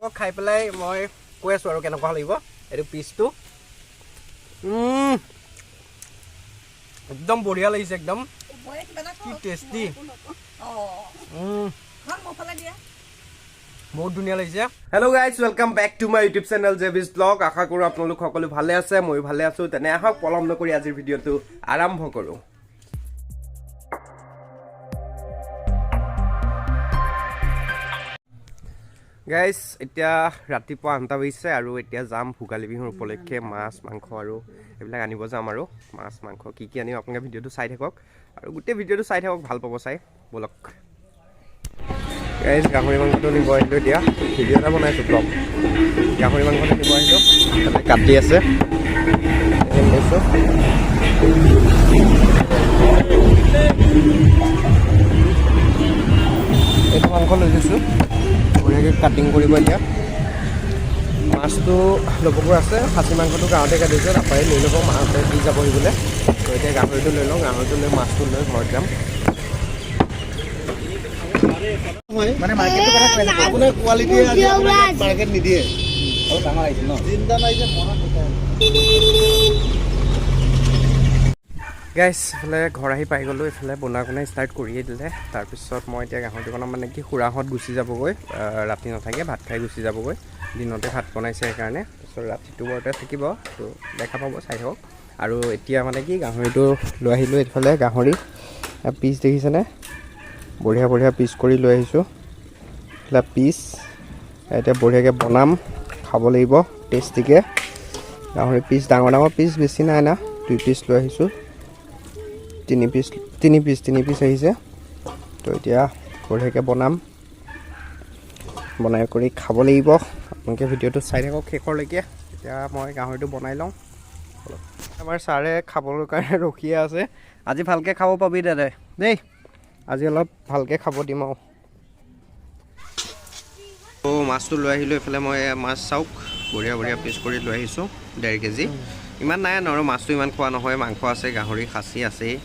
খাই পেলাই মই কৈ আছো আৰু কেনেকুৱা লাগিব এইটো পিচটো একদম বঢ়িয়া লাগিছে একদম কি টেষ্টি বহুত ধুনীয়া লাগিছে hello' guys welcome back to my YouTube channel জেভিছ ব্লগ আশা কৰোঁ আপোনালোক সকলো ভালে আছে ময়ো ভালে আছোঁ তেনে আহক পলম নকৰি আজিৰ ভিডিঅ'টো আৰম্ভ কৰোঁ গাইজ এতিয়া ৰাতিপুৱা 8টা বাজিছে আৰু এতিয়া যাম ভোগালী বিহুৰ উপলক্ষে মাছ মাংস আৰু এইবিলাক আনিব যাম আৰু মাছ মাংস কি কি আনিম আপোনালোকে ভিডিঅ'টো চাই থাকক আৰু গোটেই ভিডিঅ'টো চাই থাকক ভাল পাব চাই বলক গাইজ গাহৰি মাংসটো নিব আহিলোঁ এতিয়া ভিডিঅ' এটা বনাইছোঁ ব্লগ গাহৰি মাংসটো নিব আহিলোঁ তাতে কাটি আছে এইটো মাংস লৈ গৈছোঁ বঢ়িয়াকৈ কাটিং কৰিব এতিয়া মাছটো ল'বগৈ আছে খাচী মাংসটো গাঁৱতে কাটিছে তাৰপৰাই লৈ ল'ব মাহঁতে দি যাবহি বোলে তো এতিয়া গাহৰিটো লৈ লওঁ গাহৰিটো লৈ মাছটো লৈ ঘৰত যাম মানে মাৰ্কেটৰ কথা কৈ আছে আপোনাৰ কোৱালিটি আজি আপোনাক মাৰ্কেট নিদিয়ে আৰু ডাঙৰ আহিছে ন চিন্তা নাই যে মনত গাইছ এইফালে ঘৰ আহি পাই গ'লোঁ এইফালে বনাই ষ্টাৰ্ট কৰিয়ে দিলে তাৰপিছত মই এতিয়া গাহৰিটো বনাম মানে কি খুৰাহঁত গুচি যাবগৈ ৰাতি নাথাকে ভাত খাই গুচি যাবগৈ দিনতে ভাত বনাইছে সেইকাৰণে তাৰপিছত ৰাতিটো বৰতে থাকিব তো দেখা পাব চাই থাকক আৰু এতিয়া মানে কি গাহৰিটো লৈ আহিলোঁ এইফালে গাহৰি পিচ দেখিছেনে বঢ়িয়া বঢ়িয়া পিচ কৰি লৈ আহিছোঁ এইফালে পিচ এতিয়া বঢ়িয়াকৈ বনাম খাব লাগিব টেষ্টিকৈ গাহৰি পিচ ডাঙৰ ডাঙৰ পিচ বেছি নাই না 2 পিচ লৈ আহিছোঁ তিনি পিচ আহিছে তো এতিয়া বঢ়িয়াকৈ বনাই কৰি খাব লাগিব আপোনালোকে ভিডিঅ'টো চাই থাকক শেষৰলৈকে এতিয়া মই গাহৰিটো বনাই লওঁ আমাৰ ছাৰে খাবৰ কাৰণে ৰখিয়ে আছে আজি ভালকৈ খাব পাবি দাদা দেই আজি অলপ ভালকৈ খাব দিম আৰু মাছটো লৈ আহিলোঁ এইফালে মই মাছ চাওক বঢ়িয়া পিচ কৰি লৈ আহিছোঁ 1.5 কেজি ইমান নাই আৰু মাছটো ইমান খোৱা নহয় মাংস আছে গাহৰি খাচী আছেই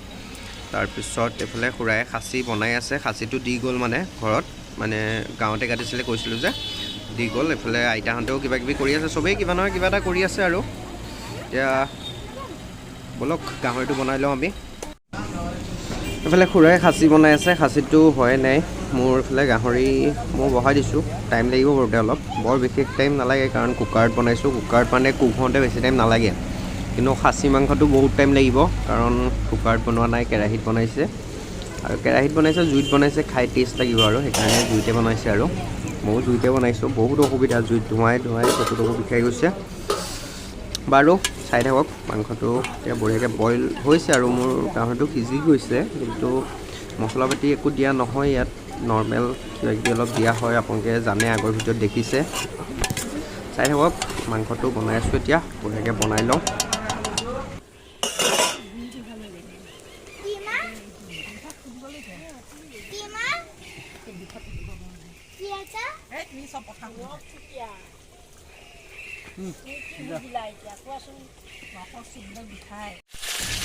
তাৰপিছত এইফালে খুৰাই খাচী বনাই আছে খাচীটো দি গ'ল মানে ঘৰত মানে গাঁৱতে কাটিছিলে কৈছিলোঁ যে দি গ'ল এইফালে আইতাহঁতেও কিবা কিবি কৰি আছে চবেই কিবা নহয় কিবা এটা কৰি আছে আৰু এতিয়া বলক গাহৰিটো বনাই লওঁ আমি এইফালে খুৰাই খাচী বনাই আছে খাচীটো হয় নাই মোৰ এইফালে গাহৰি মই বহাই দিছোঁ টাইম লাগিব বৰতে অলপ বৰ বিশেষ টাইম নালাগে কাৰণ কুকাৰত বনাইছোঁ কুকাৰত মানে কুক হওঁতে বেছি টাইম নালাগে কিন্তু খাচী মাংসটো বহুত টাইম লাগিব কাৰণ কুকাৰত বনোৱা নাই কেৰাহীত বনাইছে আৰু কেৰাহীত বনাইছে জুইত বনাইছে খাই টেষ্ট লাগিব আৰু সেইকাৰণে জুইতে বনাইছে আৰু ময়ো জুইতে বনাইছোঁ বহুত অসুবিধা জুইত ধোঁৱাই চকু বিষাই গৈছে বাৰু চাই থাকক মাংসটো এতিয়া বঢ়িয়াকৈ বইল হৈছে আৰু মোৰ গাহৰিটো সিজি গৈছে কিন্তু মছলা পাতি একো দিয়া নহয় ইয়াত নৰ্মেল কিবা কিবি অলপ দিয়া হয় আপোনালোকে জানে আগৰ ভিডিঅ'ত দেখিছে চাই থাকক মাংসটো বনাই আছোঁ এতিয়া বঢ়িয়াকৈ বনাই লওঁ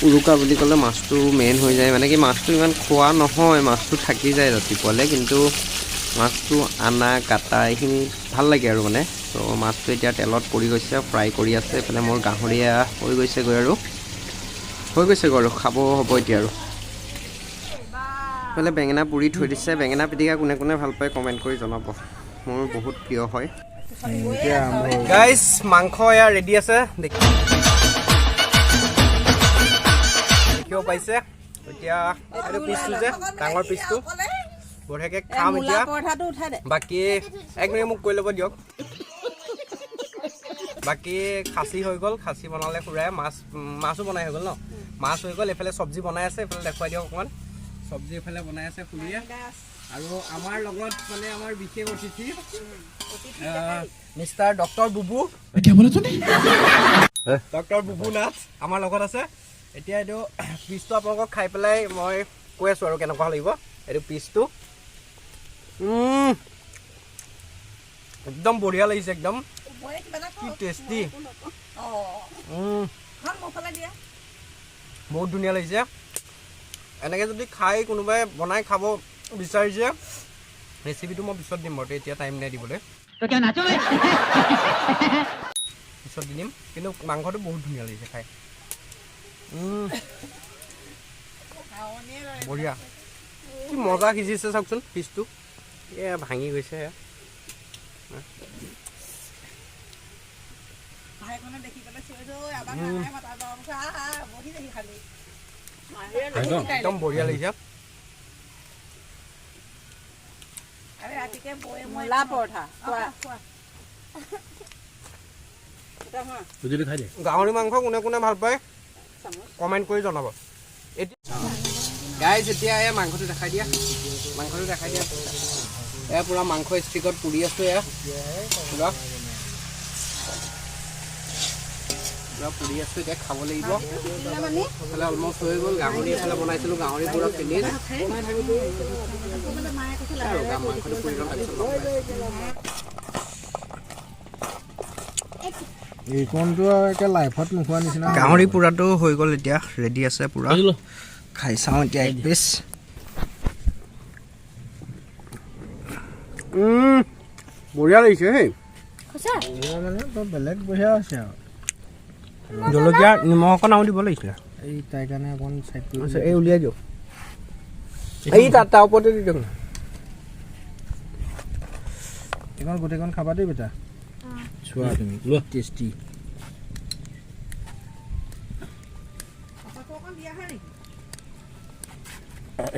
উৰুকা বুলি ক'লে মাছটো মেইন হৈ যায় মানে কি মাছটো ইমান খোৱা নহয় মাছটো থাকি যায় ৰাতিপুৱালৈ কিন্তু মাছটো আনা কাটা এইখিনি ভাল লাগে আৰু মানে তো মাছটো এতিয়া তেলত পৰি গৈছে ফ্ৰাই কৰি আছে এইফালে মোৰ গাহৰিয়া হৈ গৈছেগৈ আৰু খাব হ'ব এতিয়া আৰু এইফালে বেঙেনা পুৰি থৈ দিছে বেঙেনা পিটিকা কোনে কোনে ভাল পায় কমেণ্ট কৰি জনাব মোৰ বহুত প্ৰিয় হয় গাইজ মাংস এয়া ৰেডি আছে দেখিব পাইছে এতিয়া এইটো পিচটো যে ডাঙৰ পিচটো বঢ়িয়াকৈ খাম এতিয়া বাকী 1 মিনিট মোক কৈ ল'ব দিয়ক বাকী খাচী হৈ গ'ল খাচী বনালে খুৰাই মাছো বনাই হৈ গ'ল ন মাছ হৈ গ'ল এইফালে চব্জি বনাই আছে এইফালে দেখুৱাই দিয়ক অকণমান চব্জি এইফালে বনাই আছে খুৰীয়ে আৰু আমাৰ লগত মানে আমাৰ বিশেষ অতিথি মিষ্টাৰ ডক্টৰ বুবু ডক্টৰ বুবু নাথ আমাৰ লগত আছে এতিয়া এইটো পিচটো আপোনালোকক খাই পেলাই মই কৈ আছোঁ আৰু কেনেকুৱা লাগিব এইটো পিচটো একদম বঢ়িয়া লাগিছে একদম কি টেষ্টি বহুত ধুনীয়া লাগিছে এনেকৈ যদি খাই কোনোবাই বনাই খাব বিচাৰিছে ৰেচিপিটো মই পিছত দিম বাৰু এতিয়া টাইম নাই দিবলৈ পিছত দি দিম কিন্তু মাংসটো বহুত ধুনীয়া লাগিছে খাই বঢ়িয়া কি মজা সিজিছে চাওকচোন পিচটো ভাঙি গৈছে একদম বঢ়িয়া লাগিছে গাহৰি মাংস কোনে কোনে ভাল পায় কমেণ্ট কৰি জনাব গাইজ এতিয়া মাংসটো দেখাই দিয়া পুৰা মাংস ষ্টিকত পুৰি আছো পুৰা পুৰি আছো এতিয়া খাব লাগিব এইফালে অলমষ্ট হৈ গ'ল গাহৰি এফালে বনাইছিলো গাহৰি পুৰা ফিনিছ আৰু মাংসটো পুৰি লওঁ তাৰপিছত গাহৰি পুৰাটো হৈ গ'ল এতিয়া ৰেডি আছে পুৰা খাই চাওঁ এতিয়া এক পিচ বঢ়িয়া লাগিছে হেই বেলেগ বঢ়িয়া আছে আৰু জলকীয়া নিমখ অকণ আৰু দিব লাগিছিলে এই তাই কাৰণে অকণ চাইড কৰি এই উলিয়াই দিয়ক এই তাৰ ওপৰতে দি দিয়ক না এইখন গোটেইখন খাবা দেই বেটা চোৱা তুমি লোৱা টেষ্টি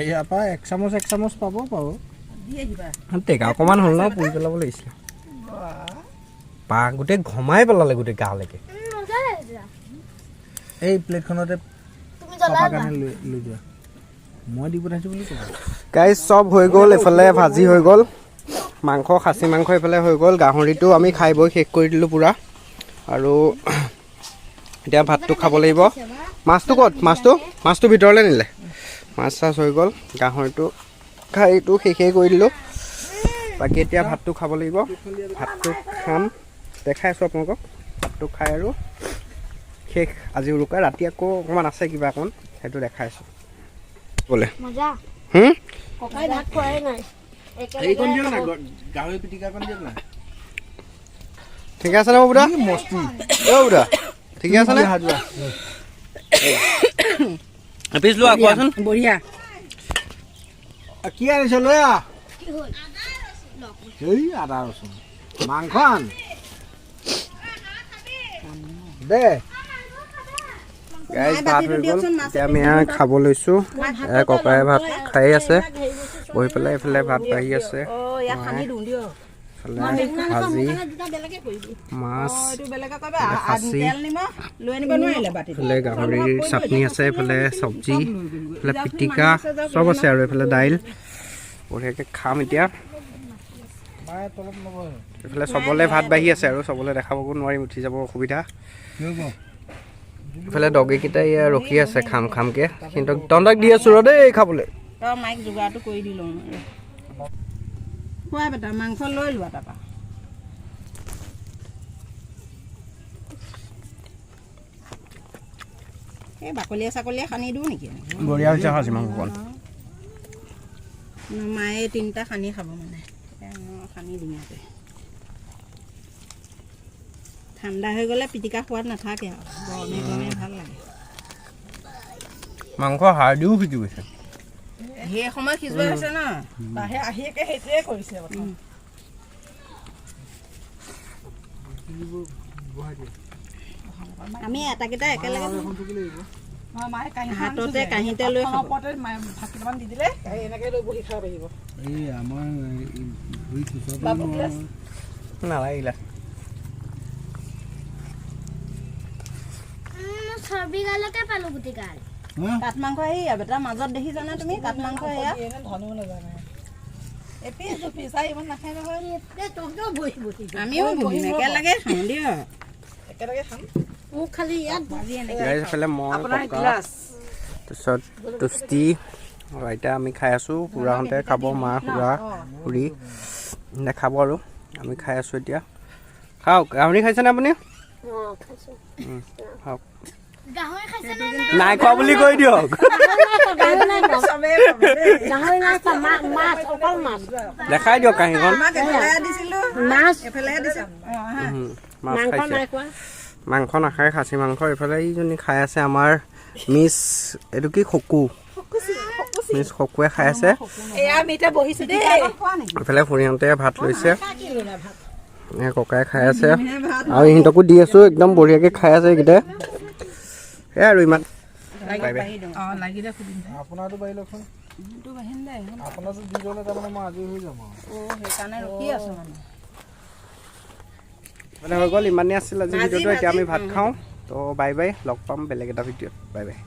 ইয়াৰ পৰা এক চামুচ পাব টেকা অকণমান হ'ল ন পুৰি পেলাব লাগিছিলে বাহ গোটেই ঘমাই পেলালে গোটেই গালৈকে এই প্লেটখনতে লৈ যোৱা মই দি পঠাইছোঁ বুলি ক'ব গাইজ চব হৈ গ'ল এইফালে ভাজি হৈ গ'ল মাংস খাচী মাংস এইফালে হৈ গ'ল গাহৰিটো আমি খাই বৈ শেষ কৰি দিলোঁ পূৰা আৰু এতিয়া ভাতটো খাব লাগিব মাছটো ক'ত মাছটো ভিতৰলৈ নিলে মাছ চাছ হৈ গ'ল গাহৰিটো খাইটো শেষেই কৰি দিলোঁ বাকী এতিয়া ভাতটো খাব লাগিব ভাতটো খাম দেখাই আছোঁ আপোনালোকক ভাতটো খাই আৰু শেষ আজি উৰুকা ৰাতি আকৌ অকণমান আছে কিবা অকণমান সেইটো দেখাই আছোঁ বোলে ঠিক আছে নে বুঢ়া বুঢ়া ঠিকে আছে নে পিছ লোৱা কোৱাচোন বঢ়িয়া কি আনিছ লৈ এই আদা ৰচুন মাংস আন দে গাইজ ভাত হৈ গ'ল এতিয়া আমি খাব লৈছোঁ ককাই ভাত খাই আছে বহি পেলাই এইফালে ভাত বাঢ়ি আছে ভাজি মাছ খাচী এইফালে গাহৰিৰ চাটনি আছে এইফালে চব্জি এইফালে পিটিকা চব আছে আৰু এইফালে দাইল বঢ়িয়াকৈ খাম এতিয়া এইফালে চবলে ভাত বাঢ়ি আছে আৰু চবলে দেখাবগৈ নোৱাৰিম উঠি যাব অসুবিধা এইফালে ডগীকেইটা ইয়াৰ ৰখি আছে খামকৈ কিন্তু তহঁতক দি আছোঁ ৰ দেই খাবলৈ মাইক যোগাৰটো কৰি দিলোঁ খোৱা বেটা মাংস লৈ লোৱা তাৰপৰা এই বাকলিয়ে চাকলিয়ে সানি দিওঁ নেকি বঢ়িয়া হৈছে খাচী মাংসকণ মায়ে 3টা সানি খাব মানে সানি ধুনীয়াকৈ ঠাণ্ডা হৈ গ'লে পিটিকা সোৱাদ নাথাকে আৰু গৰমে গৰমে ভাল লাগে মাংস হাৰ্ডিও সিজি গৈছে সেই সময় সিজোৱা হৈছে ন বাহে আহি একে সেইটোৱে কৰিছে আমি এটাকেইটা একেলগে হাততে কাঁহীতে লৈ ভাতকেইটামান দি দিলে এনেকৈ লৈ বহি খাব পাৰিব এই আমাৰ নালাগিলা চৰ্বিগালকে পালো গুটি গাল কাঠ মাংস এয়া বেটা মাজত দেখিছানে তুমি কাঠ মাংস এয়া আমিও বহিম একেলগে খাওঁ দিয় মোক খালি ইয়াত এইফালে মই তাৰপিছত টুষ্টি এতিয়া আমি খাই আছোঁ খুৰাহঁতে খাব মা খুৰা খুৰী খাব আৰু আমি খাই আছোঁ এতিয়া খাওক গাহৰি খাইছেনে আপুনি খাওক গাহৰি খাইছে নে নাই খোৱা বুলি কৈ দিয়ক গাহৰি নাই খোৱা, মাছ অকল মাছ দেখাই দিয়ক কাঁহীখন মাছ মাছ মাংস খাইছে নাই খোৱা। মাংস নাখায় খাচী মাংস এইফালে এইজনী খাই আছে আমাৰ মিছ এইটো কি খকু মিছ খকুৱে খাই আছে এইফালে খুৰীহঁতে ভাত লৈছে ককাই খাই আছে আৰু ইহঁতকো দি আছো একদম বঢ়িয়াকৈ খাই আছে এইকেইটাই সেয়াই আৰু ইমান আপোনাৰতো বাঢ়ি লওকচোন আপোনাৰতো দি ল'লে তাৰমানে মই আজৰি হৈ যাম মানে হৈ গ'ল ইমানেই আছিল আজি ভিডিঅ'টো এতিয়া আমি ভাত খাওঁ তো বাই বাই লগ পাম বেলেগ এটা ভিডিঅ'ত বাই বাই